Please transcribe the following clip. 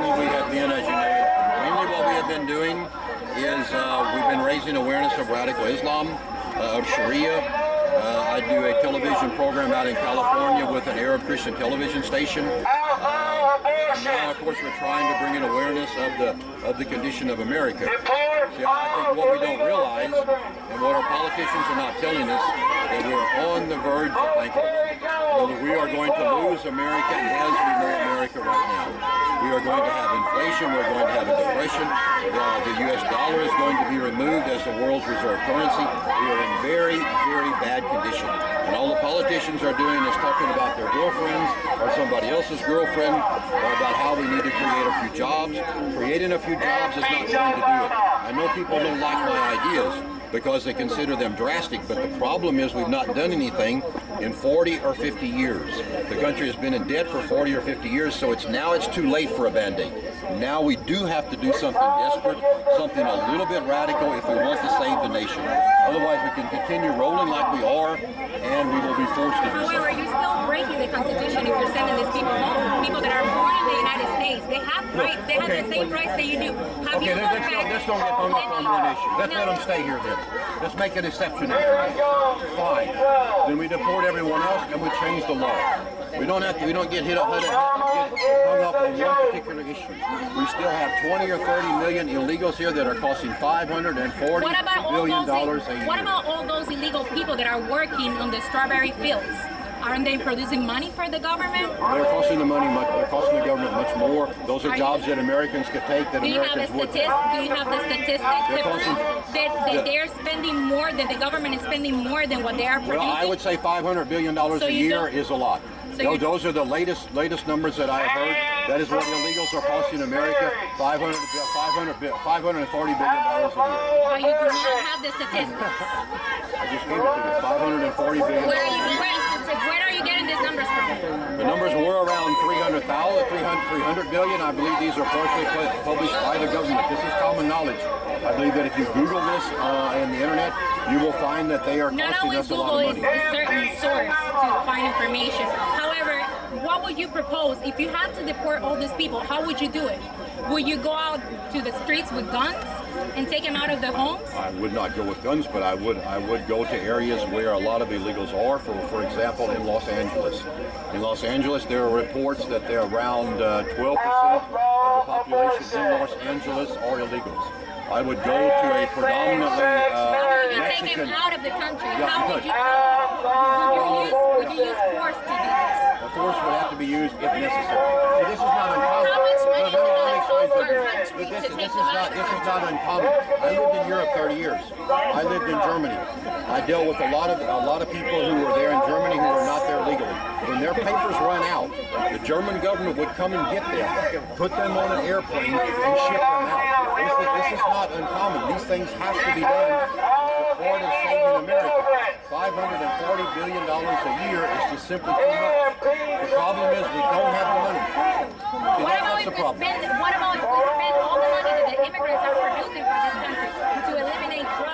We have been, as you know, mainly what we have been doing is we've been raising awareness of radical Islam, of Sharia. I do a television program out in California with an Arab Christian television station. And now, of course, we're trying to bring in awareness of the condition of America. See, I think what we don't realize, and what our politicians are not telling us, that we're on the verge of bankruptcy. We are going to lose America as we know America right now. We are going to have inflation. We're going to have a depression. The U.S. dollar is going to be removed as the world's reserve currency. We are in very, very bad condition. And all the politicians are doing is talking about their girlfriends or somebody else's girlfriend, or about how we need to create a few jobs. Creating a few jobs is not going to do it. I know people don't like my ideas because they consider them drastic, but the problem is we've not done anything in 40 or 50 years. The country has been in debt for 40 or 50 years, so it's too late for a Band-Aid. Now we do have to do something desperate, something a little bit radical if we want to save the nation. Otherwise we can continue rolling like we are, and we will be forced to do something. However, you're still breaking the Constitution if you're sending these people home. People that are born in the United States, they have rights. They have the same rights that you do. Let's don't get hung up on one issue. Let's let them stay here then. Let's make an exception. Fine. Then we deport everyone else and we change the law. We don't get hung up on one particular issue. We still have 20 or 30 million illegals here that are costing $540 billion a year. What about all those illegal people that are working on the strawberry fields? Aren't they producing money for the government? They're costing the government much more. Those are jobs that Americans could take that Americans would. Do you have the statistics that prove that they're spending more, that the government is spending more than what they are producing? Well, I would say $500 billion a year is a lot. Those are the latest numbers that I have heard. That is what illegals are costing America, $540 billion a year. But you do not have the statistics. I just gave it to you, $540 billion. Where are you getting these numbers from? The numbers were around 300 billion. I believe these are partially published by the government. This is common knowledge. I believe that if you Google this on the internet, you will find that they are costing us a lot of money. Not always Google is a certain source to find information. However, what would you propose if you had to deport all these people? How would you do it? Would you go out to the streets with guns and take them out of their homes? I would not go with guns, but I would go to areas where a lot of illegals are. For example, in Los Angeles. In Los Angeles, there are reports that there are around 12% of the population in Los Angeles are illegals. I would go to a predominantly Mexican. Take them out of the country. Yeah, How would you use force to do this? Force would have to be used if necessary. So this is not uncommon. How much money is it going to cost for a country to take This is not uncommon. I lived in Europe 30 years. I lived in Germany. I dealt with a lot of people who were there in Germany who were not there legally. When their papers run out, the German government would come and get them, put them on an airplane, and ship them out. This is not uncommon. These things have to be done as part of saving America. $540 billion a year is just simply too much. The problem is we don't have the money. See, that's the problem. What about if we spend all the money that the immigrants are producing for this country to eliminate drugs?